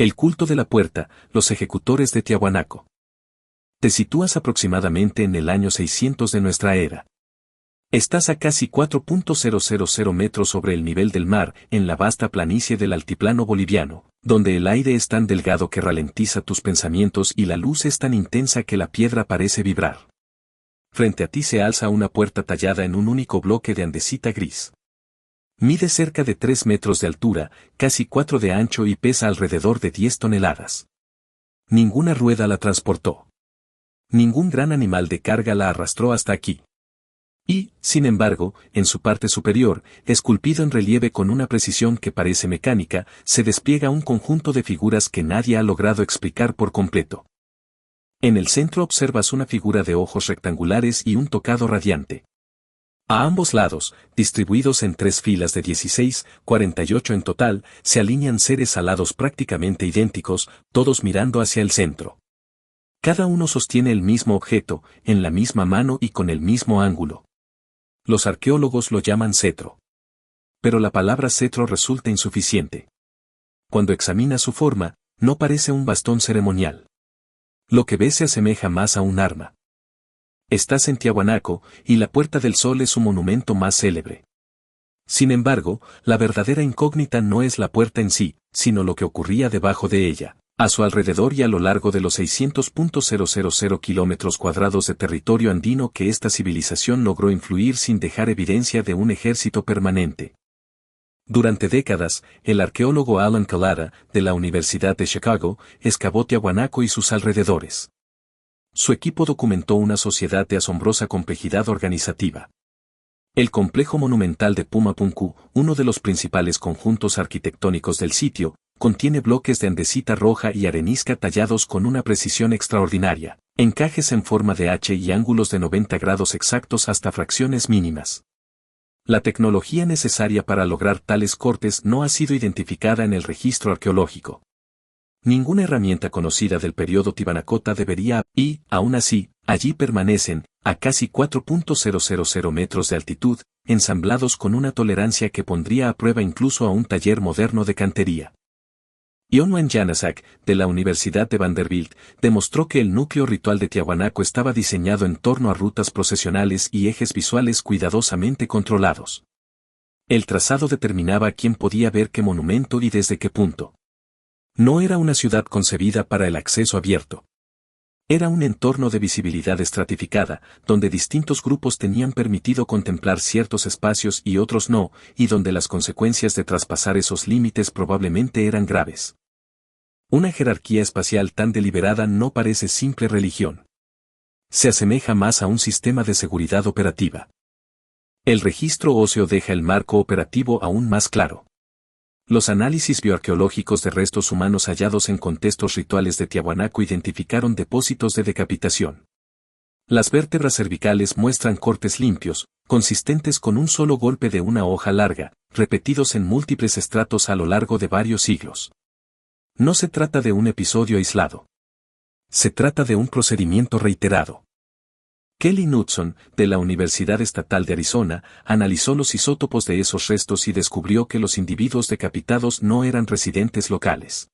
El culto de la puerta, los ejecutores de Tiahuanaco. Te sitúas aproximadamente en el año 600 de nuestra era. Estás a casi 4.000 metros sobre el nivel del mar, en la vasta planicie del altiplano boliviano, donde el aire es tan delgado que ralentiza tus pensamientos y la luz es tan intensa que la piedra parece vibrar. Frente a ti se alza una puerta tallada en un único bloque de andesita gris. Mide cerca de 3 metros de altura, casi 4 de ancho y pesa alrededor de 10 toneladas. Ninguna rueda la transportó. Ningún gran animal de carga la arrastró hasta aquí. Y, sin embargo, en su parte superior, esculpido en relieve con una precisión que parece mecánica, se despliega un conjunto de figuras que nadie ha logrado explicar por completo. En el centro observas una figura de ojos rectangulares y un tocado radiante. A ambos lados, distribuidos en 3 filas de 16, 48 en total, se alinean seres alados prácticamente idénticos, todos mirando hacia el centro. Cada uno sostiene el mismo objeto, en la misma mano y con el mismo ángulo. Los arqueólogos lo llaman cetro. Pero la palabra cetro resulta insuficiente. Cuando examinas su forma, no parece un bastón ceremonial. Lo que ves se asemeja más a un arma. Estás en Tiahuanaco, y la Puerta del Sol es su monumento más célebre. Sin embargo, la verdadera incógnita no es la puerta en sí, sino lo que ocurría debajo de ella, a su alrededor y a lo largo de los 600.000 kilómetros cuadrados de territorio andino que esta civilización logró influir sin dejar evidencia de un ejército permanente. Durante décadas, el arqueólogo Alan Kalada, de la Universidad de Chicago, excavó Tiahuanaco y sus alrededores. Su equipo documentó una sociedad de asombrosa complejidad organizativa. El complejo monumental de Pumapunku, uno de los principales conjuntos arquitectónicos del sitio, contiene bloques de andesita roja y arenisca tallados con una precisión extraordinaria, encajes en forma de H y ángulos de 90 grados exactos hasta fracciones mínimas. La tecnología necesaria para lograr tales cortes no ha sido identificada en el registro arqueológico. Ninguna herramienta conocida del periodo Tiwanaku debería, y, aún así, allí permanecen, a casi 4.000 metros de altitud, ensamblados con una tolerancia que pondría a prueba incluso a un taller moderno de cantería. Ionwan Janasak, de la Universidad de Vanderbilt, demostró que el núcleo ritual de Tiahuanaco estaba diseñado en torno a rutas procesionales y ejes visuales cuidadosamente controlados. El trazado determinaba quién podía ver qué monumento y desde qué punto. No era una ciudad concebida para el acceso abierto. Era un entorno de visibilidad estratificada, donde distintos grupos tenían permitido contemplar ciertos espacios y otros no, y donde las consecuencias de traspasar esos límites probablemente eran graves. Una jerarquía espacial tan deliberada no parece simple religión. Se asemeja más a un sistema de seguridad operativa. El registro óseo deja el marco operativo aún más claro. Los análisis bioarqueológicos de restos humanos hallados en contextos rituales de Tiahuanaco identificaron depósitos de decapitación. Las vértebras cervicales muestran cortes limpios, consistentes con un solo golpe de una hoja larga, repetidos en múltiples estratos a lo largo de varios siglos. No se trata de un episodio aislado. Se trata de un procedimiento reiterado. Kelly Knudson, de la Universidad Estatal de Arizona, analizó los isótopos de esos restos y descubrió que los individuos decapitados no eran residentes locales.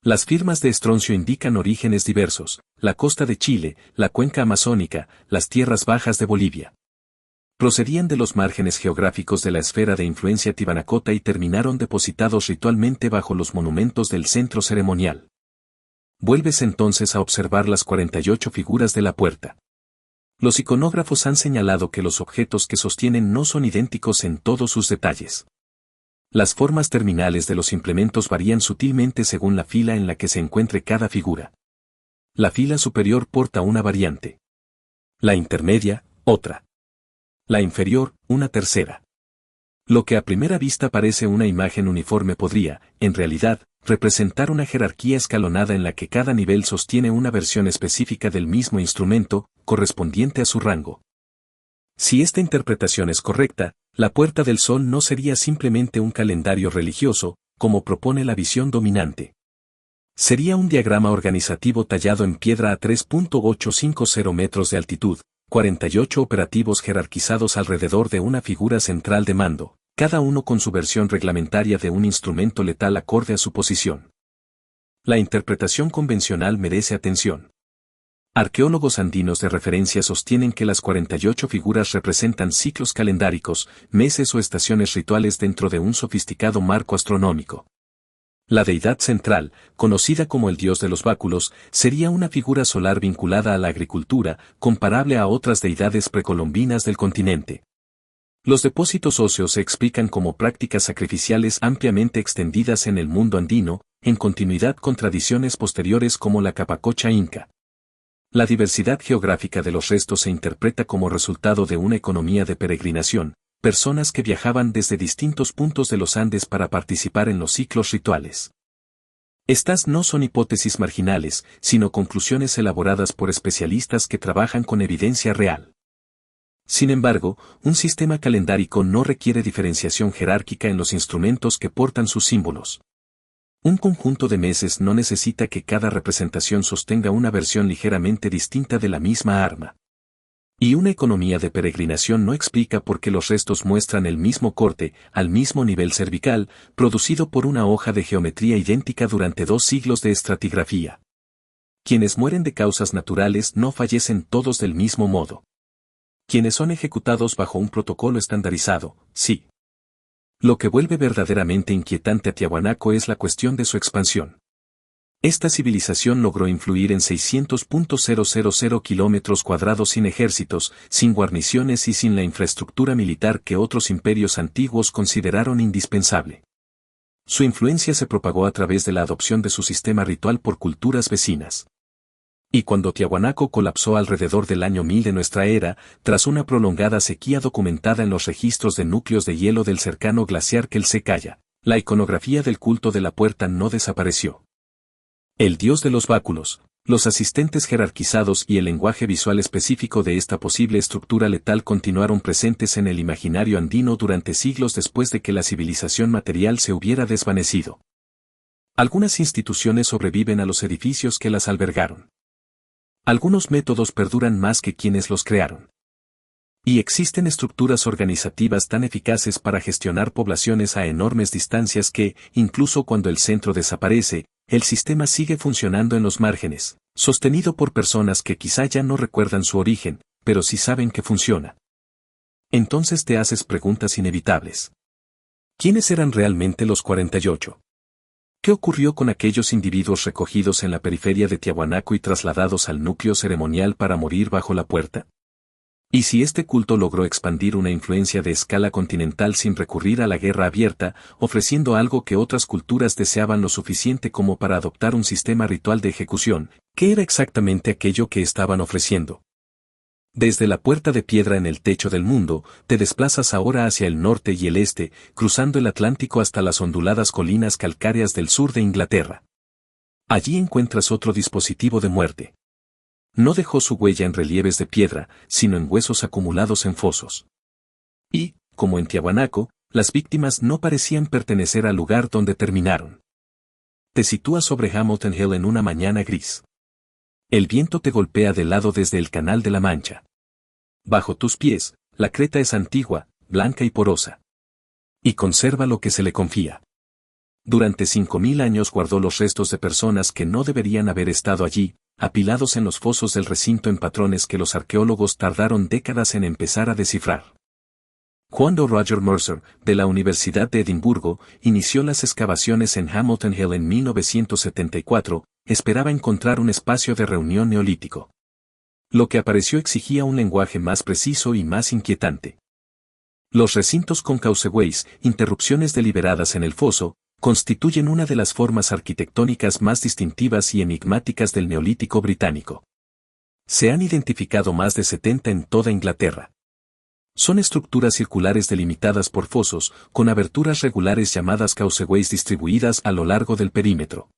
Las firmas de estroncio indican orígenes diversos: la costa de Chile, la cuenca amazónica, las tierras bajas de Bolivia. Procedían de los márgenes geográficos de la esfera de influencia tiwanacota y terminaron depositados ritualmente bajo los monumentos del centro ceremonial. Vuelves entonces a observar las 48 figuras de la puerta. Los iconógrafos han señalado que los objetos que sostienen no son idénticos en todos sus detalles. Las formas terminales de los implementos varían sutilmente según la fila en la que se encuentre cada figura. La fila superior porta una variante. La intermedia, otra. La inferior, una tercera. Lo que a primera vista parece una imagen uniforme podría, en realidad, representar una jerarquía escalonada en la que cada nivel sostiene una versión específica del mismo instrumento, correspondiente a su rango. Si esta interpretación es correcta, la Puerta del Sol no sería simplemente un calendario religioso, como propone la visión dominante. Sería un diagrama organizativo tallado en piedra a 3.850 metros de altitud, 48 operativos jerarquizados alrededor de una figura central de mando, cada uno con su versión reglamentaria de un instrumento letal acorde a su posición. La interpretación convencional merece atención. Arqueólogos andinos de referencia sostienen que las 48 figuras representan ciclos calendáricos, meses o estaciones rituales dentro de un sofisticado marco astronómico. La deidad central, conocida como el dios de los báculos, sería una figura solar vinculada a la agricultura, comparable a otras deidades precolombinas del continente. Los depósitos óseos se explican como prácticas sacrificiales ampliamente extendidas en el mundo andino, en continuidad con tradiciones posteriores como la capacocha inca. La diversidad geográfica de los restos se interpreta como resultado de una economía de peregrinación, personas que viajaban desde distintos puntos de los Andes para participar en los ciclos rituales. Estas no son hipótesis marginales, sino conclusiones elaboradas por especialistas que trabajan con evidencia real. Sin embargo, un sistema calendárico no requiere diferenciación jerárquica en los instrumentos que portan sus símbolos. Un conjunto de meses no necesita que cada representación sostenga una versión ligeramente distinta de la misma arma. Y una economía de peregrinación no explica por qué los restos muestran el mismo corte, al mismo nivel cervical, producido por una hoja de geometría idéntica durante 2 siglos de estratigrafía. Quienes mueren de causas naturales no fallecen todos del mismo modo. Quienes son ejecutados bajo un protocolo estandarizado, sí. Lo que vuelve verdaderamente inquietante a Tiahuanaco es la cuestión de su expansión. Esta civilización logró influir en 600.000 kilómetros cuadrados sin ejércitos, sin guarniciones y sin la infraestructura militar que otros imperios antiguos consideraron indispensable. Su influencia se propagó a través de la adopción de su sistema ritual por culturas vecinas. Y cuando Tiahuanaco colapsó alrededor del año 1000 de nuestra era, tras una prolongada sequía documentada en los registros de núcleos de hielo del cercano glaciar Quelcecaya, la iconografía del culto de la puerta no desapareció. El dios de los báculos, los asistentes jerarquizados y el lenguaje visual específico de esta posible estructura letal continuaron presentes en el imaginario andino durante siglos después de que la civilización material se hubiera desvanecido. Algunas instituciones sobreviven a los edificios que las albergaron. Algunos métodos perduran más que quienes los crearon. Y existen estructuras organizativas tan eficaces para gestionar poblaciones a enormes distancias que, incluso cuando el centro desaparece, el sistema sigue funcionando en los márgenes, sostenido por personas que quizá ya no recuerdan su origen, pero sí saben que funciona. Entonces te haces preguntas inevitables. ¿Quiénes eran realmente los 48? ¿Qué ocurrió con aquellos individuos recogidos en la periferia de Tiahuanaco y trasladados al núcleo ceremonial para morir bajo la puerta? ¿Y si este culto logró expandir una influencia de escala continental sin recurrir a la guerra abierta, ofreciendo algo que otras culturas deseaban lo suficiente como para adoptar un sistema ritual de ejecución? ¿Qué era exactamente aquello que estaban ofreciendo? Desde la puerta de piedra en el techo del mundo, te desplazas ahora hacia el norte y el este, cruzando el Atlántico hasta las onduladas colinas calcáreas del sur de Inglaterra. Allí encuentras otro dispositivo de muerte. No dejó su huella en relieves de piedra, sino en huesos acumulados en fosos. Y, como en Tiahuanaco, las víctimas no parecían pertenecer al lugar donde terminaron. Te sitúas sobre Hamilton Hill en una mañana gris. El viento te golpea de lado desde el Canal de la Mancha. Bajo tus pies, la creta es antigua, blanca y porosa. Y conserva lo que se le confía. Durante 5000 años guardó los restos de personas que no deberían haber estado allí, apilados en los fosos del recinto en patrones que los arqueólogos tardaron décadas en empezar a descifrar. Juan Roger Mercer, de la Universidad de Edimburgo, inició las excavaciones en Hamilton Hill en 1974, esperaba encontrar un espacio de reunión neolítico. Lo que apareció exigía un lenguaje más preciso y más inquietante. Los recintos con causeways, interrupciones deliberadas en el foso, constituyen una de las formas arquitectónicas más distintivas y enigmáticas del Neolítico británico. Se han identificado más de 70 en toda Inglaterra. Son estructuras circulares delimitadas por fosos, con aberturas regulares llamadas causeways distribuidas a lo largo del perímetro.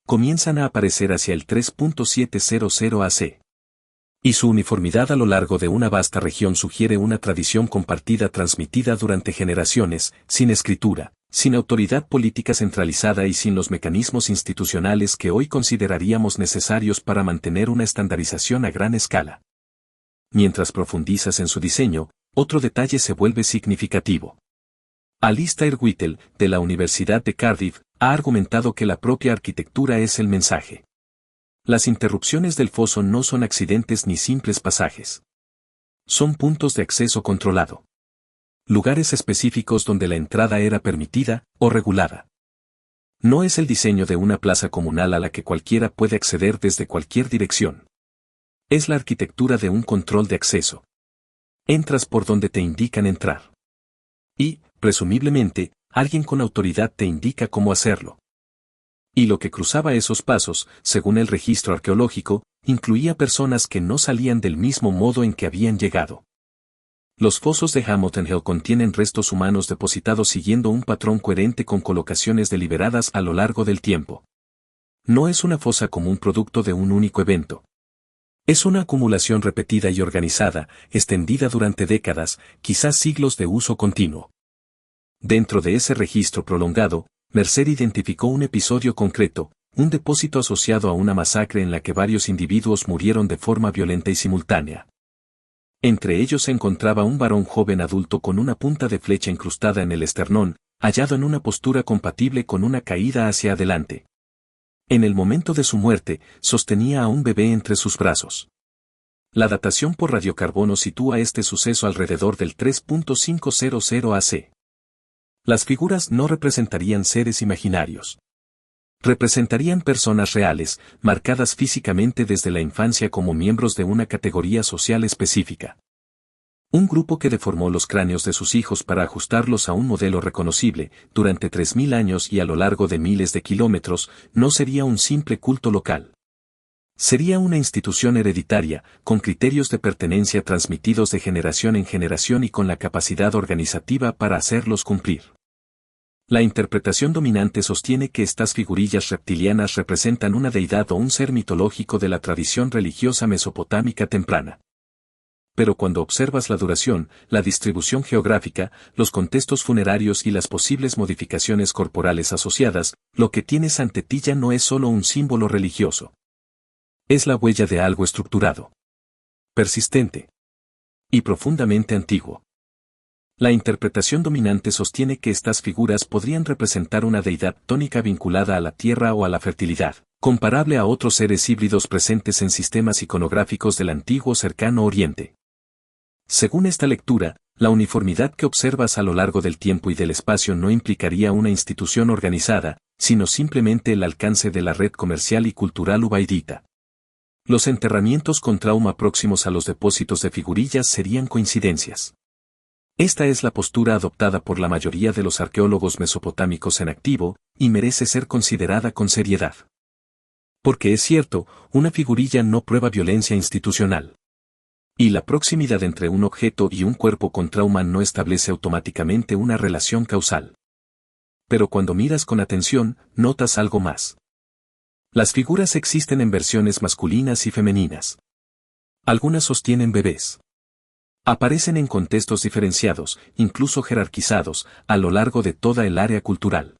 Comienzan a aparecer hacia el 3.700 AC. Y su uniformidad a lo largo de una vasta región sugiere una tradición compartida transmitida durante generaciones, sin escritura, sin autoridad política centralizada y sin los mecanismos institucionales que hoy consideraríamos necesarios para mantener una estandarización a gran escala. Mientras profundizas en su diseño, otro detalle se vuelve significativo. Alistair Whittle, de la Universidad de Cardiff, ha argumentado que la propia arquitectura es el mensaje. Las interrupciones del foso no son accidentes ni simples pasajes. Son puntos de acceso controlado. Lugares específicos donde la entrada era permitida o regulada. No es el diseño de una plaza comunal a la que cualquiera puede acceder desde cualquier dirección. Es la arquitectura de un control de acceso. Entras por donde te indican entrar. Y, presumiblemente, alguien con autoridad te indica cómo hacerlo. Y lo que cruzaba esos pasos, según el registro arqueológico, incluía personas que no salían del mismo modo en que habían llegado. Los fosos de Hamilton Hill contienen restos humanos depositados siguiendo un patrón coherente con colocaciones deliberadas a lo largo del tiempo. No es una fosa como un producto de un único evento. Es una acumulación repetida y organizada, extendida durante décadas, quizás siglos de uso continuo. Dentro de ese registro prolongado, Mercer identificó un episodio concreto, un depósito asociado a una masacre en la que varios individuos murieron de forma violenta y simultánea. Entre ellos se encontraba un varón joven adulto con una punta de flecha incrustada en el esternón, hallado en una postura compatible con una caída hacia adelante. En el momento de su muerte, sostenía a un bebé entre sus brazos. La datación por radiocarbono sitúa este suceso alrededor del 3.500 AC. Las figuras no representarían seres imaginarios. Representarían personas reales, marcadas físicamente desde la infancia como miembros de una categoría social específica. Un grupo que deformó los cráneos de sus hijos para ajustarlos a un modelo reconocible, durante 3000 años y a lo largo de miles de kilómetros, no sería un simple culto local. Sería una institución hereditaria, con criterios de pertenencia transmitidos de generación en generación y con la capacidad organizativa para hacerlos cumplir. La interpretación dominante sostiene que estas figurillas reptilianas representan una deidad o un ser mitológico de la tradición religiosa mesopotámica temprana. Pero cuando observas la duración, la distribución geográfica, los contextos funerarios y las posibles modificaciones corporales asociadas, lo que tienes ante ti ya no es solo un símbolo religioso. Es la huella de algo estructurado, persistente y profundamente antiguo. La interpretación dominante sostiene que estas figuras podrían representar una deidad tónica vinculada a la tierra o a la fertilidad, comparable a otros seres híbridos presentes en sistemas iconográficos del antiguo Cercano Oriente. Según esta lectura, la uniformidad que observas a lo largo del tiempo y del espacio no implicaría una institución organizada, sino simplemente el alcance de la red comercial y cultural ubaidita. Los enterramientos con trauma próximos a los depósitos de figurillas serían coincidencias. Esta es la postura adoptada por la mayoría de los arqueólogos mesopotámicos en activo, y merece ser considerada con seriedad. Porque es cierto, una figurilla no prueba violencia institucional. Y la proximidad entre un objeto y un cuerpo con trauma no establece automáticamente una relación causal. Pero cuando miras con atención, notas algo más. Las figuras existen en versiones masculinas y femeninas. Algunas sostienen bebés. Aparecen en contextos diferenciados, incluso jerarquizados, a lo largo de toda el área cultural.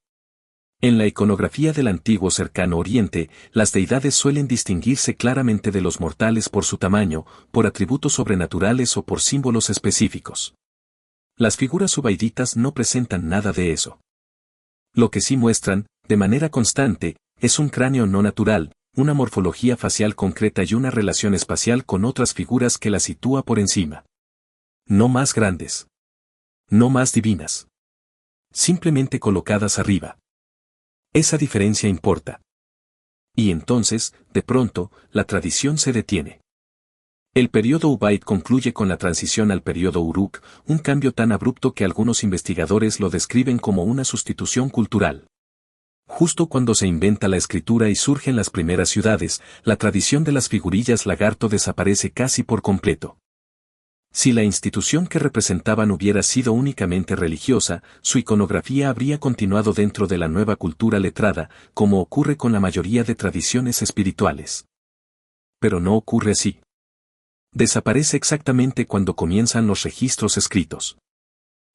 En la iconografía del antiguo Cercano Oriente, las deidades suelen distinguirse claramente de los mortales por su tamaño, por atributos sobrenaturales o por símbolos específicos. Las figuras ubaiditas no presentan nada de eso. Lo que sí muestran, de manera constante, es un cráneo no natural, una morfología facial concreta y una relación espacial con otras figuras que la sitúa por encima. No más grandes. No más divinas. Simplemente colocadas arriba. Esa diferencia importa. Y entonces, de pronto, la tradición se detiene. El periodo Ubaid concluye con la transición al periodo Uruk, un cambio tan abrupto que algunos investigadores lo describen como una sustitución cultural. Justo cuando se inventa la escritura y surgen las primeras ciudades, la tradición de las figurillas lagarto desaparece casi por completo. Si la institución que representaban hubiera sido únicamente religiosa, su iconografía habría continuado dentro de la nueva cultura letrada, como ocurre con la mayoría de tradiciones espirituales. Pero no ocurre así. Desaparece exactamente cuando comienzan los registros escritos.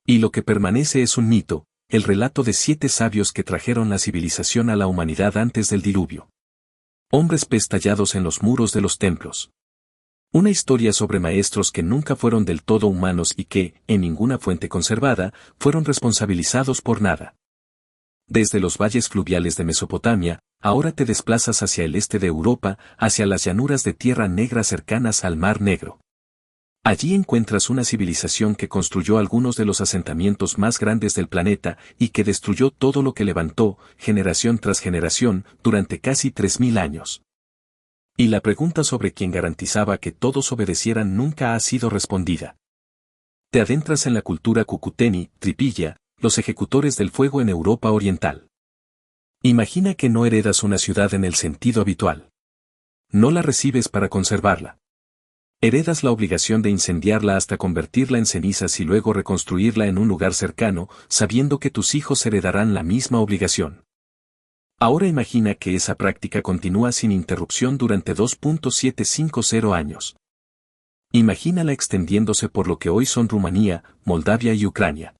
Y lo que permanece es un mito, el relato de 7 sabios que trajeron la civilización a la humanidad antes del diluvio. Hombres pez tallados en los muros de los templos. Una historia sobre maestros que nunca fueron del todo humanos y que, en ninguna fuente conservada, fueron responsabilizados por nada. Desde los valles fluviales de Mesopotamia, ahora te desplazas hacia el este de Europa, hacia las llanuras de Tierra Negra cercanas al Mar Negro. Allí encuentras una civilización que construyó algunos de los asentamientos más grandes del planeta y que destruyó todo lo que levantó, generación tras generación, durante casi 3000 años. Y la pregunta sobre quién garantizaba que todos obedecieran nunca ha sido respondida. Te adentras en la cultura Cucuteni, Tripilla, los ejecutores del fuego en Europa Oriental. Imagina que no heredas una ciudad en el sentido habitual. No la recibes para conservarla. Heredas la obligación de incendiarla hasta convertirla en cenizas y luego reconstruirla en un lugar cercano, sabiendo que tus hijos heredarán la misma obligación. Ahora imagina que esa práctica continúa sin interrupción durante 2.750 años. Imagínala extendiéndose por lo que hoy son Rumanía, Moldavia y Ucrania.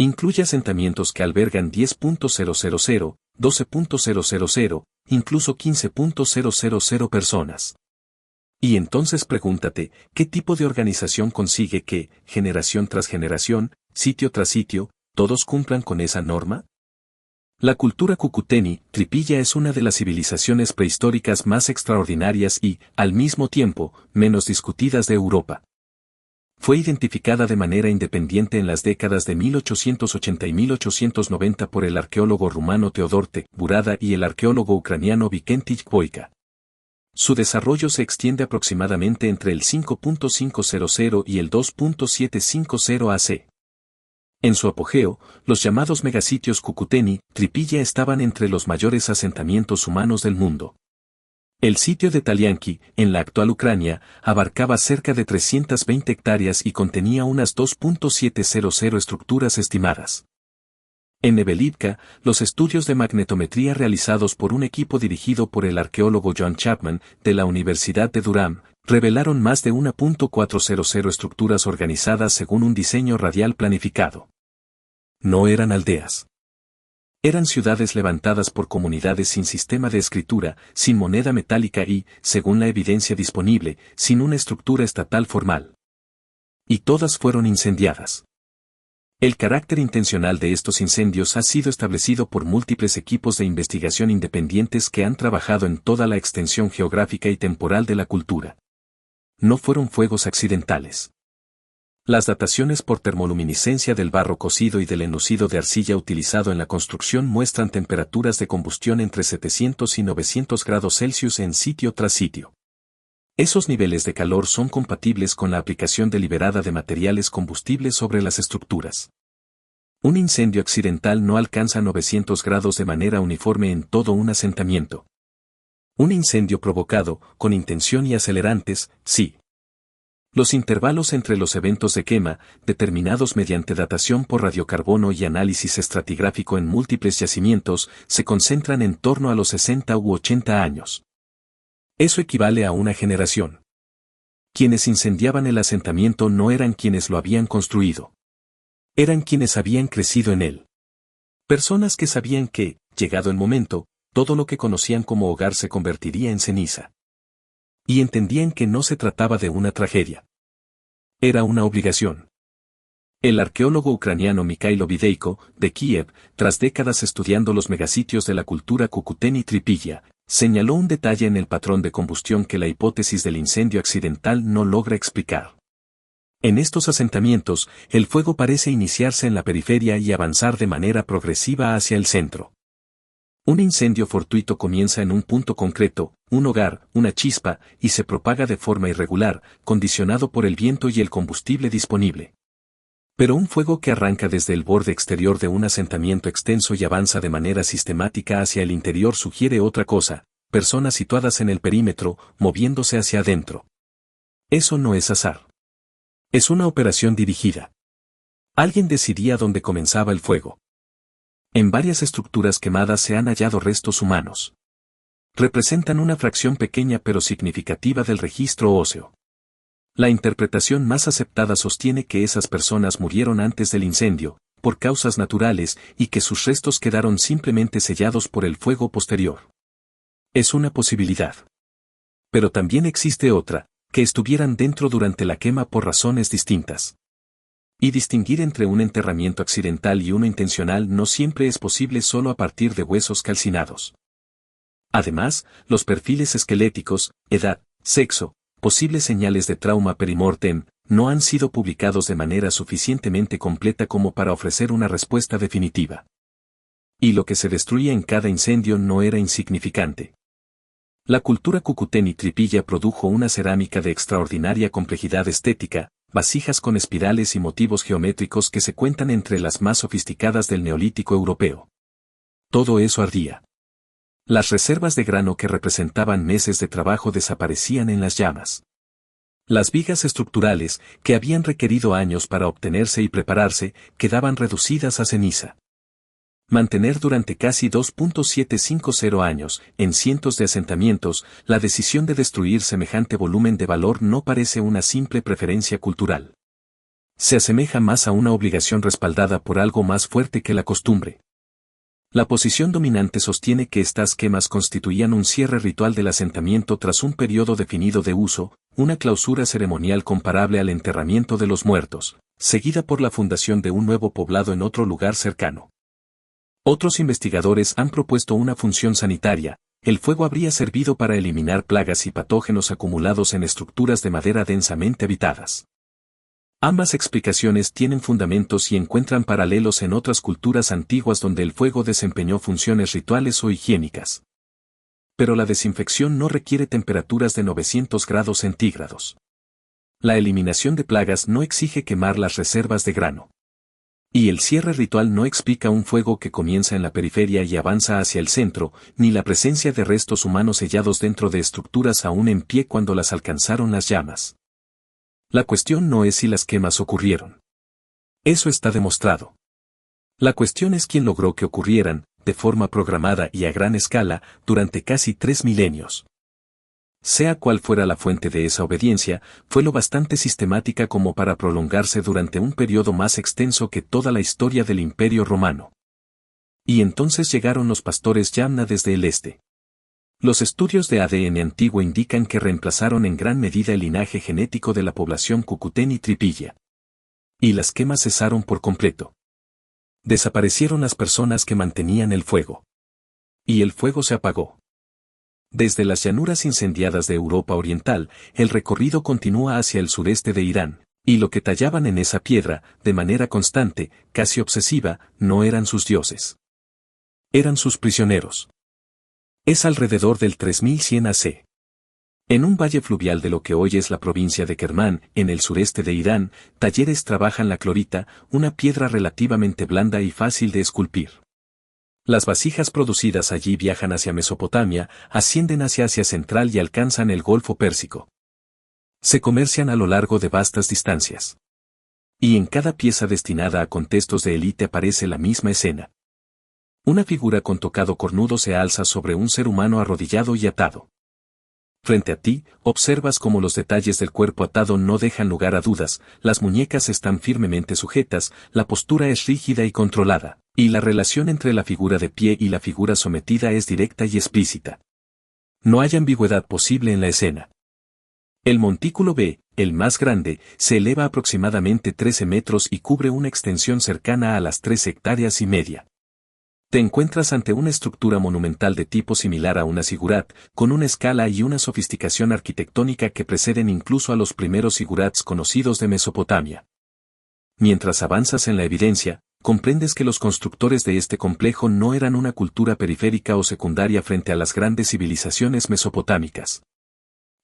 Incluye asentamientos que albergan 10.000, 12.000, incluso 15.000 personas. Y entonces pregúntate, ¿qué tipo de organización consigue que, generación tras generación, sitio tras sitio, todos cumplan con esa norma? La cultura Cucuteni, Tripilla es una de las civilizaciones prehistóricas más extraordinarias y, al mismo tiempo, menos discutidas de Europa. Fue identificada de manera independiente en las décadas de 1880 y 1890 por el arqueólogo rumano Teodorte Burada y el arqueólogo ucraniano Vikenty Boyka. Su desarrollo se extiende aproximadamente entre el 5.500 y el 2.750 AC. En su apogeo, los llamados megasitios Cucuteni, Tripilla estaban entre los mayores asentamientos humanos del mundo. El sitio de Talianki, en la actual Ucrania, abarcaba cerca de 320 hectáreas y contenía unas 2.700 estructuras estimadas. En Nebelivka, los estudios de magnetometría realizados por un equipo dirigido por el arqueólogo John Chapman, de la Universidad de Durham, revelaron más de 1.400 estructuras organizadas según un diseño radial planificado. No eran aldeas. Eran ciudades levantadas por comunidades sin sistema de escritura, sin moneda metálica y, según la evidencia disponible, sin una estructura estatal formal. Y todas fueron incendiadas. El carácter intencional de estos incendios ha sido establecido por múltiples equipos de investigación independientes que han trabajado en toda la extensión geográfica y temporal de la cultura. No fueron fuegos accidentales. Las dataciones por termoluminiscencia del barro cocido y del enlucido de arcilla utilizado en la construcción muestran temperaturas de combustión entre 700 y 900 grados Celsius en sitio tras sitio. Esos niveles de calor son compatibles con la aplicación deliberada de materiales combustibles sobre las estructuras. Un incendio accidental no alcanza 900 grados de manera uniforme en todo un asentamiento. Un incendio provocado, con intención y acelerantes, sí. Los intervalos entre los eventos de quema, determinados mediante datación por radiocarbono y análisis estratigráfico en múltiples yacimientos, se concentran en torno a los 60 u 80 años. Eso equivale a una generación. Quienes incendiaban el asentamiento no eran quienes lo habían construido. Eran quienes habían crecido en él. Personas que sabían que, llegado el momento, todo lo que conocían como hogar se convertiría en ceniza. Y entendían que no se trataba de una tragedia. Era una obligación. El arqueólogo ucraniano Mikhailo Videyko, de Kiev, tras décadas estudiando los megasitios de la cultura Cucuteni Tripilla, señaló un detalle en el patrón de combustión que la hipótesis del incendio accidental no logra explicar. En estos asentamientos, el fuego parece iniciarse en la periferia y avanzar de manera progresiva hacia el centro. Un incendio fortuito comienza en un punto concreto, un hogar, una chispa, y se propaga de forma irregular, condicionado por el viento y el combustible disponible. Pero un fuego que arranca desde el borde exterior de un asentamiento extenso y avanza de manera sistemática hacia el interior sugiere otra cosa, personas situadas en el perímetro, moviéndose hacia adentro. Eso no es azar. Es una operación dirigida. Alguien decidía dónde comenzaba el fuego. En varias estructuras quemadas se han hallado restos humanos. Representan una fracción pequeña pero significativa del registro óseo. La interpretación más aceptada sostiene que esas personas murieron antes del incendio, por causas naturales, y que sus restos quedaron simplemente sellados por el fuego posterior. Es una posibilidad. Pero también existe otra, que estuvieran dentro durante la quema por razones distintas. Y distinguir entre un enterramiento accidental y uno intencional no siempre es posible solo a partir de huesos calcinados. Además, los perfiles esqueléticos, edad, sexo, posibles señales de trauma perimortem, no han sido publicados de manera suficientemente completa como para ofrecer una respuesta definitiva. Y lo que se destruía en cada incendio no era insignificante. La cultura Cucuteni Tripilla produjo una cerámica de extraordinaria complejidad estética, vasijas con espirales y motivos geométricos que se cuentan entre las más sofisticadas del Neolítico europeo. Todo eso ardía. Las reservas de grano que representaban meses de trabajo desaparecían en las llamas. Las vigas estructurales, que habían requerido años para obtenerse y prepararse, quedaban reducidas a ceniza. Mantener durante casi 2.750 años, en cientos de asentamientos, la decisión de destruir semejante volumen de valor no parece una simple preferencia cultural. Se asemeja más a una obligación respaldada por algo más fuerte que la costumbre. La posición dominante sostiene que estas quemas constituían un cierre ritual del asentamiento tras un periodo definido de uso, una clausura ceremonial comparable al enterramiento de los muertos, seguida por la fundación de un nuevo poblado en otro lugar cercano. Otros investigadores han propuesto una función sanitaria. El fuego habría servido para eliminar plagas y patógenos acumulados en estructuras de madera densamente habitadas. Ambas explicaciones tienen fundamentos y encuentran paralelos en otras culturas antiguas donde el fuego desempeñó funciones rituales o higiénicas. Pero la desinfección no requiere temperaturas de 900 grados centígrados. La eliminación de plagas no exige quemar las reservas de grano. Y el cierre ritual no explica un fuego que comienza en la periferia y avanza hacia el centro, ni la presencia de restos humanos sellados dentro de estructuras aún en pie cuando las alcanzaron las llamas. La cuestión no es si las quemas ocurrieron. Eso está demostrado. La cuestión es quién logró que ocurrieran, de forma programada y a gran escala, durante casi 3 milenios. Sea cual fuera la fuente de esa obediencia, fue lo bastante sistemática como para prolongarse durante un periodo más extenso que toda la historia del Imperio Romano. Y entonces llegaron los pastores Yamna desde el este. Los estudios de ADN antiguo indican que reemplazaron en gran medida el linaje genético de la población Cucuteni Tripilla. Y las quemas cesaron por completo. Desaparecieron las personas que mantenían el fuego. Y el fuego se apagó. Desde las llanuras incendiadas de Europa Oriental, el recorrido continúa hacia el sureste de Irán, y lo que tallaban en esa piedra, de manera constante, casi obsesiva, no eran sus dioses. Eran sus prisioneros. Es alrededor del 3100 AC. En un valle fluvial de lo que hoy es la provincia de Kermán, en el sureste de Irán, talleres trabajan la clorita, una piedra relativamente blanda y fácil de esculpir. Las vasijas producidas allí viajan hacia Mesopotamia, ascienden hacia Asia Central y alcanzan el Golfo Pérsico. Se comercian a lo largo de vastas distancias. Y en cada pieza destinada a contextos de élite aparece la misma escena. Una figura con tocado cornudo se alza sobre un ser humano arrodillado y atado. Frente a ti, observas cómo los detalles del cuerpo atado no dejan lugar a dudas, las muñecas están firmemente sujetas, la postura es rígida y controlada, y la relación entre la figura de pie y la figura sometida es directa y explícita. No hay ambigüedad posible en la escena. El montículo B, el más grande, se eleva aproximadamente 13 metros y cubre una extensión cercana a las 3 hectáreas y media. Te encuentras ante una estructura monumental de tipo similar a una zigurat, con una escala y una sofisticación arquitectónica que preceden incluso a los primeros zigurats conocidos de Mesopotamia. Mientras avanzas en la evidencia, comprendes que los constructores de este complejo no eran una cultura periférica o secundaria frente a las grandes civilizaciones mesopotámicas.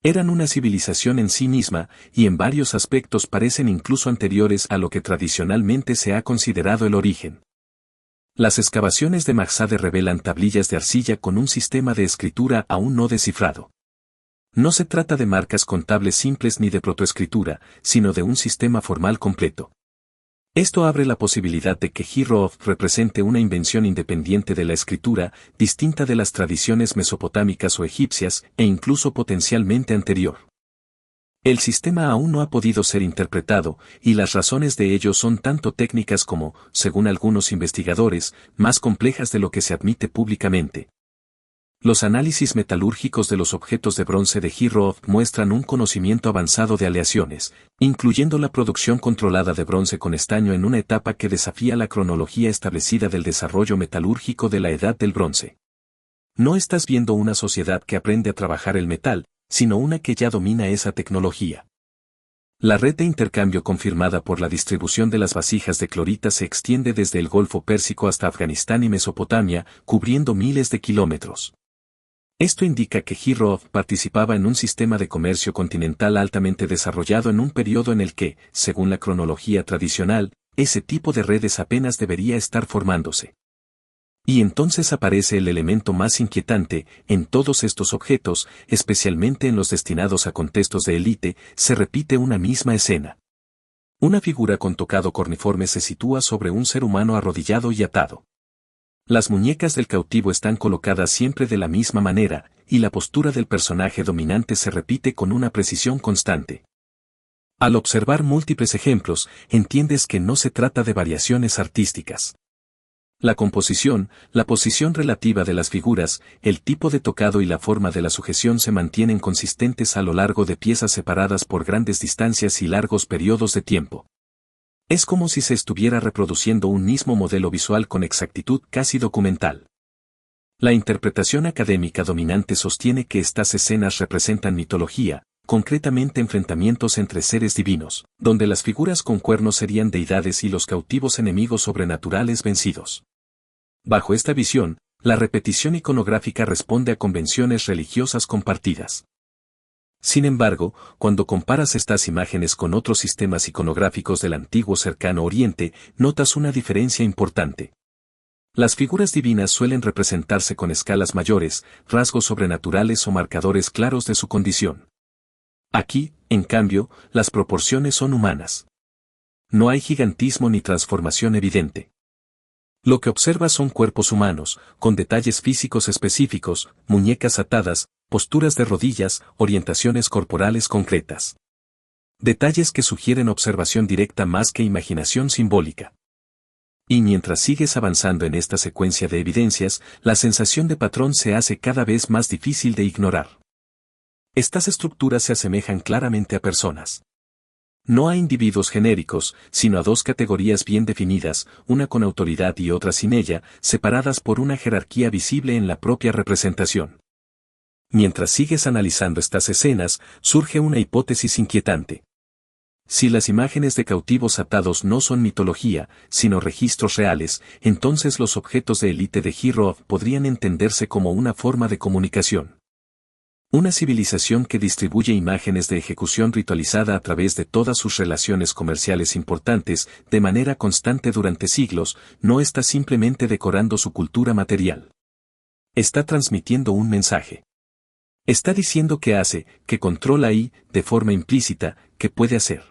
Eran una civilización en sí misma, y en varios aspectos parecen incluso anteriores a lo que tradicionalmente se ha considerado el origen. Las excavaciones de Magzade revelan tablillas de arcilla con un sistema de escritura aún no descifrado. No se trata de marcas contables simples ni de protoescritura, sino de un sistema formal completo. Esto abre la posibilidad de que Hirov represente una invención independiente de la escritura, distinta de las tradiciones mesopotámicas o egipcias, e incluso potencialmente anterior. El sistema aún no ha podido ser interpretado, y las razones de ello son tanto técnicas como, según algunos investigadores, más complejas de lo que se admite públicamente. Los análisis metalúrgicos de los objetos de bronce de Hirov muestran un conocimiento avanzado de aleaciones, incluyendo la producción controlada de bronce con estaño en una etapa que desafía la cronología establecida del desarrollo metalúrgico de la Edad del Bronce. No estás viendo una sociedad que aprende a trabajar el metal, sino una que ya domina esa tecnología. La red de intercambio confirmada por la distribución de las vasijas de clorita se extiende desde el Golfo Pérsico hasta Afganistán y Mesopotamia, cubriendo miles de kilómetros. Esto indica que Hirov participaba en un sistema de comercio continental altamente desarrollado en un periodo en el que, según la cronología tradicional, ese tipo de redes apenas debería estar formándose. Y entonces aparece el elemento más inquietante: en todos estos objetos, especialmente en los destinados a contextos de élite, se repite una misma escena. Una figura con tocado corniforme se sitúa sobre un ser humano arrodillado y atado. Las muñecas del cautivo están colocadas siempre de la misma manera, y la postura del personaje dominante se repite con una precisión constante. Al observar múltiples ejemplos, entiendes que no se trata de variaciones artísticas. La composición, la posición relativa de las figuras, el tipo de tocado y la forma de la sujeción se mantienen consistentes a lo largo de piezas separadas por grandes distancias y largos periodos de tiempo. Es como si se estuviera reproduciendo un mismo modelo visual con exactitud casi documental. La interpretación académica dominante sostiene que estas escenas representan mitología, concretamente enfrentamientos entre seres divinos, donde las figuras con cuernos serían deidades y los cautivos enemigos sobrenaturales vencidos. Bajo esta visión, la repetición iconográfica responde a convenciones religiosas compartidas. Sin embargo, cuando comparas estas imágenes con otros sistemas iconográficos del antiguo Cercano Oriente, notas una diferencia importante. Las figuras divinas suelen representarse con escalas mayores, rasgos sobrenaturales o marcadores claros de su condición. Aquí, en cambio, las proporciones son humanas. No hay gigantismo ni transformación evidente. Lo que observas son cuerpos humanos, con detalles físicos específicos, muñecas atadas, posturas de rodillas, orientaciones corporales concretas. Detalles que sugieren observación directa más que imaginación simbólica. Y mientras sigues avanzando en esta secuencia de evidencias, la sensación de patrón se hace cada vez más difícil de ignorar. Estas estructuras se asemejan claramente a personas. No a individuos genéricos, sino a dos categorías bien definidas, una con autoridad y otra sin ella, separadas por una jerarquía visible en la propia representación. Mientras sigues analizando estas escenas, surge una hipótesis inquietante. Si las imágenes de cautivos atados no son mitología, sino registros reales, entonces los objetos de élite de Hirov podrían entenderse como una forma de comunicación. Una civilización que distribuye imágenes de ejecución ritualizada a través de todas sus relaciones comerciales importantes, de manera constante durante siglos, no está simplemente decorando su cultura material. Está transmitiendo un mensaje. Está diciendo que hace, que controla y, de forma implícita, que puede hacer.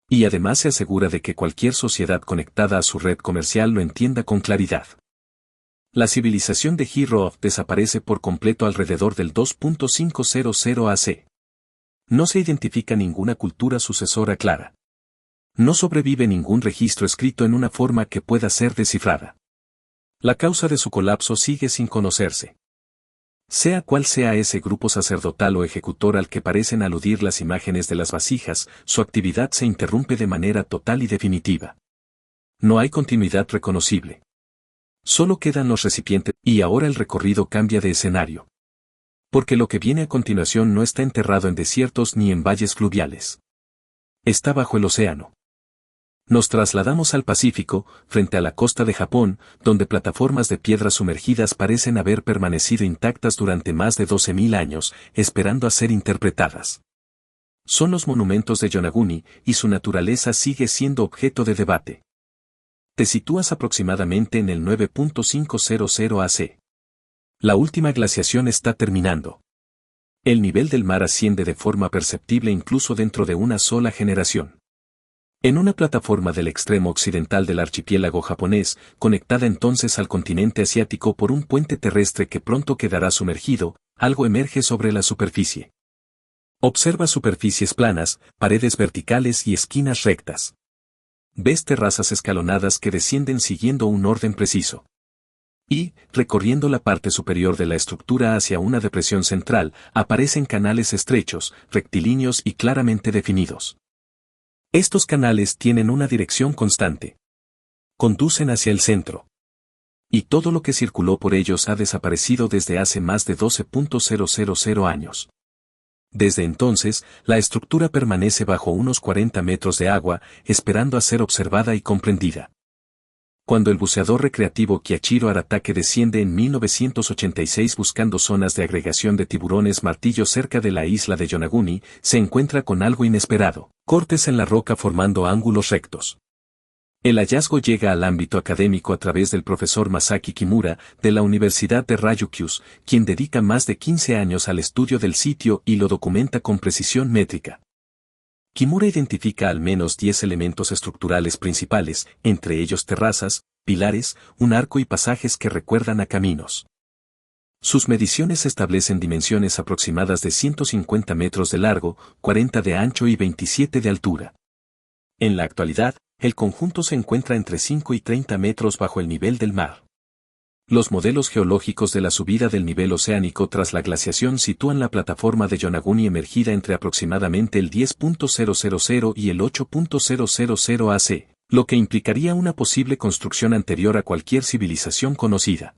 Y además se asegura de que cualquier sociedad conectada a su red comercial lo entienda con claridad. La civilización de Hirov desaparece por completo alrededor del 2500 AC. No se identifica ninguna cultura sucesora clara. No sobrevive ningún registro escrito en una forma que pueda ser descifrada. La causa de su colapso sigue sin conocerse. Sea cual sea ese grupo sacerdotal o ejecutor al que parecen aludir las imágenes de las vasijas, su actividad se interrumpe de manera total y definitiva. No hay continuidad reconocible. Solo quedan los recipientes, y ahora el recorrido cambia de escenario. Porque lo que viene a continuación no está enterrado en desiertos ni en valles fluviales. Está bajo el océano. Nos trasladamos al Pacífico, frente a la costa de Japón, donde plataformas de piedras sumergidas parecen haber permanecido intactas durante más de 12.000 años, esperando a ser interpretadas. Son los monumentos de Yonaguni, y su naturaleza sigue siendo objeto de debate. Te sitúas aproximadamente en el 9.500 AC. La última glaciación está terminando. El nivel del mar asciende de forma perceptible incluso dentro de una sola generación. En una plataforma del extremo occidental del archipiélago japonés, conectada entonces al continente asiático por un puente terrestre que pronto quedará sumergido, algo emerge sobre la superficie. Observa superficies planas, paredes verticales y esquinas rectas. Ves terrazas escalonadas que descienden siguiendo un orden preciso. Y, recorriendo la parte superior de la estructura hacia una depresión central, aparecen canales estrechos, rectilíneos y claramente definidos. Estos canales tienen una dirección constante. Conducen hacia el centro. Y todo lo que circuló por ellos ha desaparecido desde hace más de 12.000 años. Desde entonces, la estructura permanece bajo unos 40 metros de agua, esperando a ser observada y comprendida. Cuando el buceador recreativo Kiichiro Aratake desciende en 1986 buscando zonas de agregación de tiburones martillo cerca de la isla de Yonaguni, se encuentra con algo inesperado: cortes en la roca formando ángulos rectos. El hallazgo llega al ámbito académico a través del profesor Masaki Kimura, de la Universidad de Ryukyus, quien dedica más de 15 años al estudio del sitio y lo documenta con precisión métrica. Kimura identifica al menos 10 elementos estructurales principales, entre ellos terrazas, pilares, un arco y pasajes que recuerdan a caminos. Sus mediciones establecen dimensiones aproximadas de 150 metros de largo, 40 de ancho y 27 de altura. En la actualidad, el conjunto se encuentra entre 5 y 30 metros bajo el nivel del mar. Los modelos geológicos de la subida del nivel oceánico tras la glaciación sitúan la plataforma de Yonaguni emergida entre aproximadamente el 10.000 y el 8.000 AC, lo que implicaría una posible construcción anterior a cualquier civilización conocida.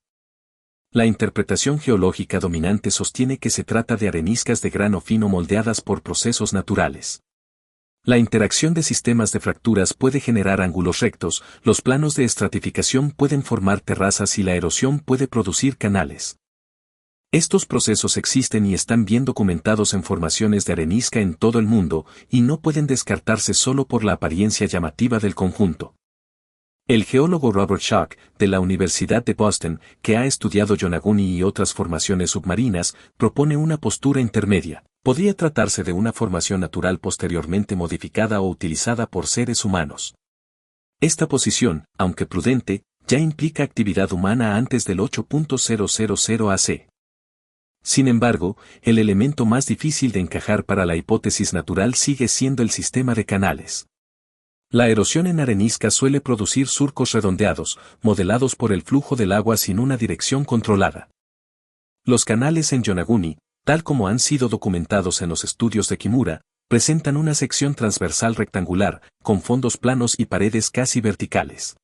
La interpretación geológica dominante sostiene que se trata de areniscas de grano fino moldeadas por procesos naturales. La interacción de sistemas de fracturas puede generar ángulos rectos, los planos de estratificación pueden formar terrazas y la erosión puede producir canales. Estos procesos existen y están bien documentados en formaciones de arenisca en todo el mundo, y no pueden descartarse solo por la apariencia llamativa del conjunto. El geólogo Robert Schoch, de la Universidad de Boston, que ha estudiado Yonaguni y otras formaciones submarinas, propone una postura intermedia. Podría tratarse de una formación natural posteriormente modificada o utilizada por seres humanos. Esta posición, aunque prudente, ya implica actividad humana antes del 8.000 AC. Sin embargo, el elemento más difícil de encajar para la hipótesis natural sigue siendo el sistema de canales. La erosión en arenisca suele producir surcos redondeados, modelados por el flujo del agua sin una dirección controlada. Los canales en Yonaguni, tal como han sido documentados en los estudios de Kimura, presentan una sección transversal rectangular, con fondos planos y paredes casi verticales.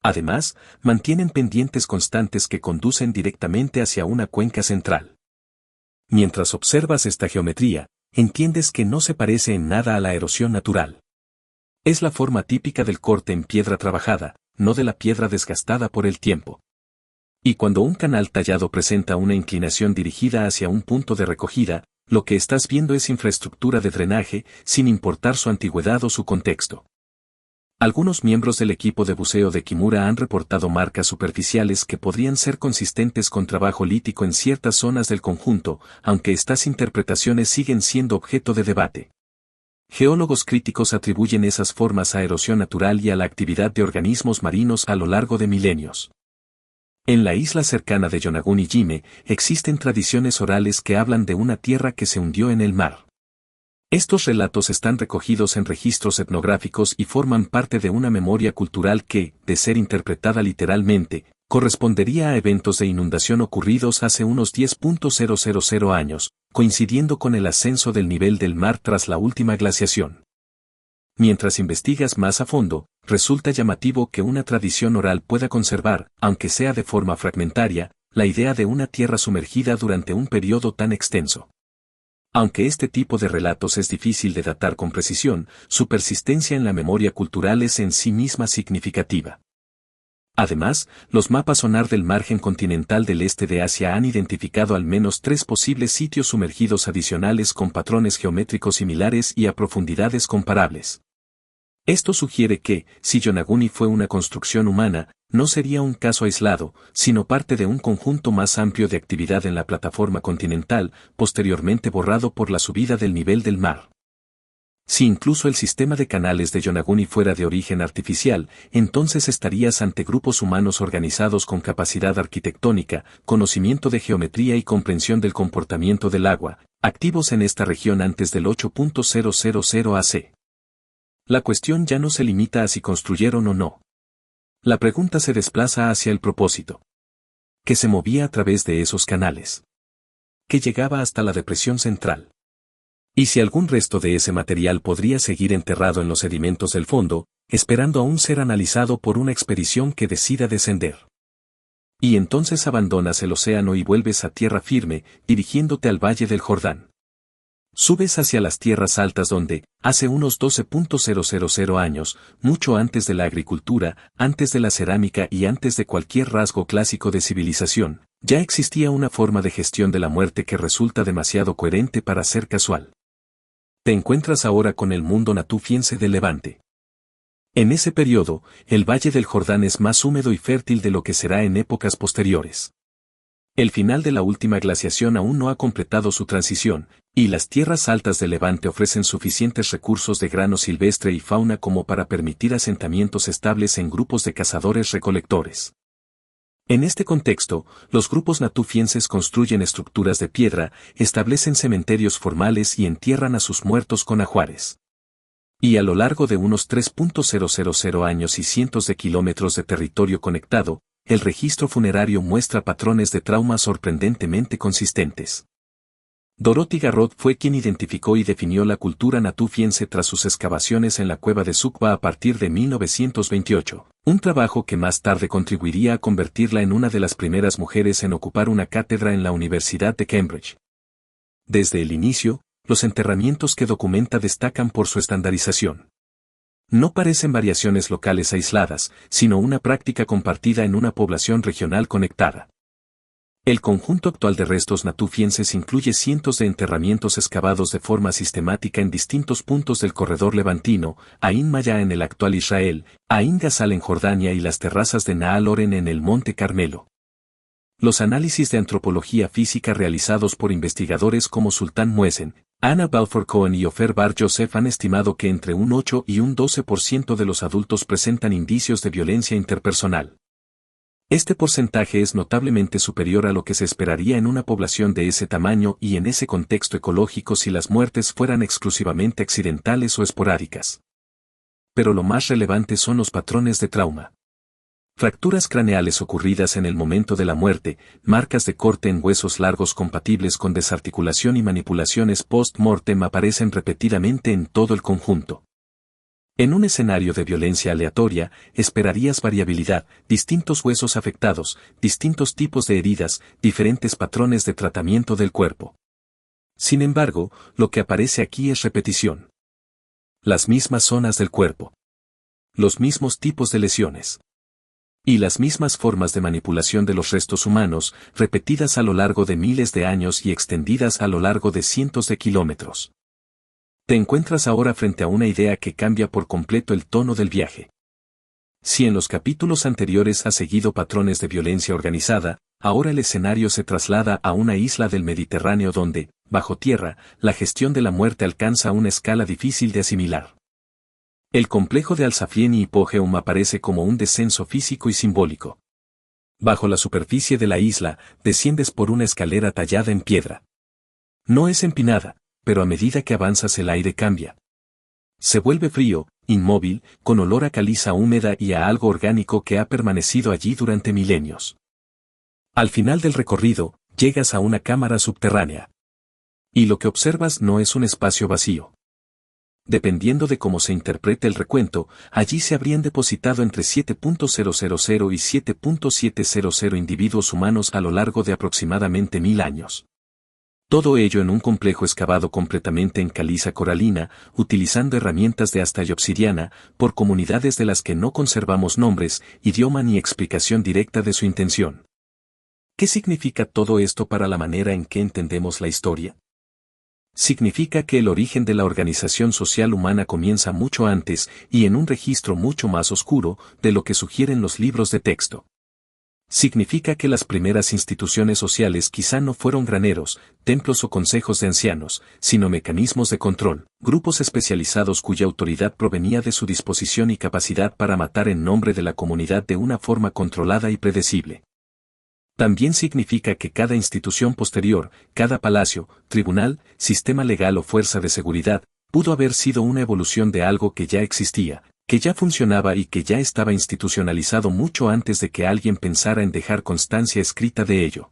Además, mantienen pendientes constantes que conducen directamente hacia una cuenca central. Mientras observas esta geometría, entiendes que no se parece en nada a la erosión natural. Es la forma típica del corte en piedra trabajada, no de la piedra desgastada por el tiempo. Y cuando un canal tallado presenta una inclinación dirigida hacia un punto de recogida, lo que estás viendo es infraestructura de drenaje, sin importar su antigüedad o su contexto. Algunos miembros del equipo de buceo de Kimura han reportado marcas superficiales que podrían ser consistentes con trabajo lítico en ciertas zonas del conjunto, aunque estas interpretaciones siguen siendo objeto de debate. Geólogos críticos atribuyen esas formas a erosión natural y a la actividad de organismos marinos a lo largo de milenios. En la isla cercana de Yonaguni-Jime, existen tradiciones orales que hablan de una tierra que se hundió en el mar. Estos relatos están recogidos en registros etnográficos y forman parte de una memoria cultural que, de ser interpretada literalmente, correspondería a eventos de inundación ocurridos hace unos 10.000 años, coincidiendo con el ascenso del nivel del mar tras la última glaciación. Mientras investigas más a fondo, resulta llamativo que una tradición oral pueda conservar, aunque sea de forma fragmentaria, la idea de una tierra sumergida durante un periodo tan extenso. Aunque este tipo de relatos es difícil de datar con precisión, su persistencia en la memoria cultural es en sí misma significativa. Además, los mapas sonar del margen continental del este de Asia han identificado al menos 3 posibles sitios sumergidos adicionales con patrones geométricos similares y a profundidades comparables. Esto sugiere que, si Yonaguni fue una construcción humana, no sería un caso aislado, sino parte de un conjunto más amplio de actividad en la plataforma continental, posteriormente borrado por la subida del nivel del mar. Si incluso el sistema de canales de Yonaguni fuera de origen artificial, entonces estarías ante grupos humanos organizados con capacidad arquitectónica, conocimiento de geometría y comprensión del comportamiento del agua, activos en esta región antes del 8.000 AC. La cuestión ya no se limita a si construyeron o no. La pregunta se desplaza hacia el propósito. que se movía a través de esos canales, que llegaba hasta la depresión central. Y si algún resto de ese material podría seguir enterrado en los sedimentos del fondo, esperando aún ser analizado por una expedición que decida descender. Y entonces abandonas el océano y vuelves a tierra firme, dirigiéndote al Valle del Jordán. Subes hacia las tierras altas donde, hace unos 12.000 años, mucho antes de la agricultura, antes de la cerámica y antes de cualquier rasgo clásico de civilización, ya existía una forma de gestión de la muerte que resulta demasiado coherente para ser casual. Te encuentras ahora con el mundo natufiense del Levante. En ese periodo, el Valle del Jordán es más húmedo y fértil de lo que será en épocas posteriores. El final de la última glaciación aún no ha completado su transición, y las tierras altas del Levante ofrecen suficientes recursos de grano silvestre y fauna como para permitir asentamientos estables en grupos de cazadores-recolectores. En este contexto, los grupos natufienses construyen estructuras de piedra, establecen cementerios formales y entierran a sus muertos con ajuares. Y a lo largo de unos 3.000 años y cientos de kilómetros de territorio conectado, el registro funerario muestra patrones de trauma sorprendentemente consistentes. Dorothy Garrod fue quien identificó y definió la cultura natufiense tras sus excavaciones en la cueva de Sukba a partir de 1928, un trabajo que más tarde contribuiría a convertirla en una de las primeras mujeres en ocupar una cátedra en la Universidad de Cambridge. Desde el inicio, los enterramientos que documenta destacan por su estandarización. No parecen variaciones locales aisladas, sino una práctica compartida en una población regional conectada. El conjunto actual de restos natufienses incluye cientos de enterramientos excavados de forma sistemática en distintos puntos del corredor levantino, Ain Maya en el actual Israel, Ain Gazal en Jordania y las terrazas de Naal Oren en el Monte Carmelo. Los análisis de antropología física realizados por investigadores como Sultan Muezen, Anna Balfour Cohen y Ofer Bar Yosef han estimado que entre un 8 y un 12% de los adultos presentan indicios de violencia interpersonal. Este porcentaje es notablemente superior a lo que se esperaría en una población de ese tamaño y en ese contexto ecológico si las muertes fueran exclusivamente accidentales o esporádicas. Pero lo más relevante son los patrones de trauma. Fracturas craneales ocurridas en el momento de la muerte, marcas de corte en huesos largos compatibles con desarticulación y manipulaciones post-mortem aparecen repetidamente en todo el conjunto. En un escenario de violencia aleatoria, esperarías variabilidad, distintos huesos afectados, distintos tipos de heridas, diferentes patrones de tratamiento del cuerpo. Sin embargo, lo que aparece aquí es repetición. Las mismas zonas del cuerpo. Los mismos tipos de lesiones. Y las mismas formas de manipulación de los restos humanos, repetidas a lo largo de miles de años y extendidas a lo largo de cientos de kilómetros. Te encuentras ahora frente a una idea que cambia por completo el tono del viaje. Si en los capítulos anteriores has seguido patrones de violencia organizada, ahora el escenario se traslada a una isla del Mediterráneo donde, bajo tierra, la gestión de la muerte alcanza una escala difícil de asimilar. El complejo de Al-Safien y Hipogeum aparece como un descenso físico y simbólico. Bajo la superficie de la isla, desciendes por una escalera tallada en piedra. No es empinada, pero a medida que avanzas el aire cambia. Se vuelve frío, inmóvil, con olor a caliza húmeda y a algo orgánico que ha permanecido allí durante milenios. Al final del recorrido, llegas a una cámara subterránea. Y lo que observas no es un espacio vacío. Dependiendo de cómo se interprete el recuento, allí se habrían depositado entre 7.000 y 7.700 individuos humanos a lo largo de aproximadamente 1000 años. Todo ello en un complejo excavado completamente en caliza coralina, utilizando herramientas de asta y obsidiana, por comunidades de las que no conservamos nombres, idioma ni explicación directa de su intención. ¿Qué significa todo esto para la manera en que entendemos la historia? Significa que el origen de la organización social humana comienza mucho antes y en un registro mucho más oscuro de lo que sugieren los libros de texto. Significa que las primeras instituciones sociales quizá no fueron graneros, templos o consejos de ancianos, sino mecanismos de control, grupos especializados cuya autoridad provenía de su disposición y capacidad para matar en nombre de la comunidad de una forma controlada y predecible. También significa que cada institución posterior, cada palacio, tribunal, sistema legal o fuerza de seguridad, pudo haber sido una evolución de algo que ya existía, Que ya funcionaba y que ya estaba institucionalizado mucho antes de que alguien pensara en dejar constancia escrita de ello.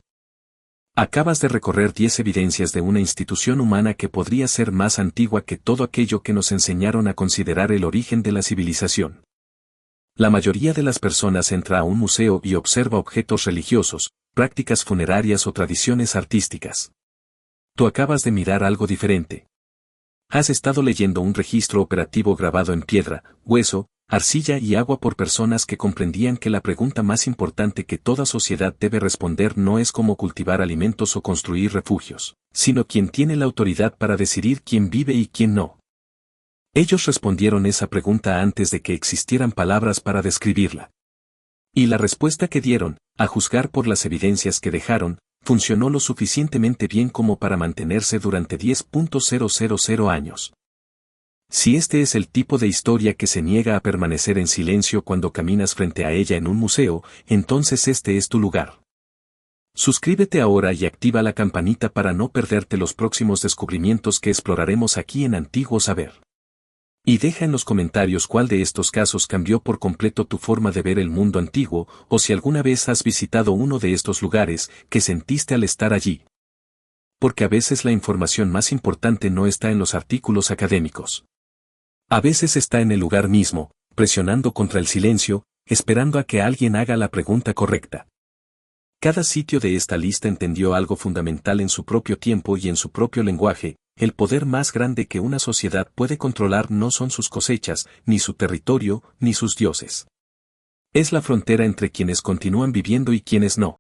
Acabas de recorrer 10 evidencias de una institución humana que podría ser más antigua que todo aquello que nos enseñaron a considerar el origen de la civilización. La mayoría de las personas entra a un museo y observa objetos religiosos, prácticas funerarias o tradiciones artísticas. Tú acabas de mirar algo diferente. Has estado leyendo un registro operativo grabado en piedra, hueso, arcilla y agua por personas que comprendían que la pregunta más importante que toda sociedad debe responder no es cómo cultivar alimentos o construir refugios, sino quién tiene la autoridad para decidir quién vive y quién no. Ellos respondieron esa pregunta antes de que existieran palabras para describirla. Y la respuesta que dieron, a juzgar por las evidencias que dejaron, funcionó lo suficientemente bien como para mantenerse durante 10.000 años. Si este es el tipo de historia que se niega a permanecer en silencio cuando caminas frente a ella en un museo, entonces este es tu lugar. Suscríbete ahora y activa la campanita para no perderte los próximos descubrimientos que exploraremos aquí en Antiguo Saber. Y deja en los comentarios cuál de estos casos cambió por completo tu forma de ver el mundo antiguo, o si alguna vez has visitado uno de estos lugares, que sentiste al estar allí. Porque a veces la información más importante no está en los artículos académicos. A veces está en el lugar mismo, presionando contra el silencio, esperando a que alguien haga la pregunta correcta. Cada sitio de esta lista entendió algo fundamental en su propio tiempo y en su propio lenguaje. El poder más grande que una sociedad puede controlar no son sus cosechas, ni su territorio, ni sus dioses. Es la frontera entre quienes continúan viviendo y quienes no.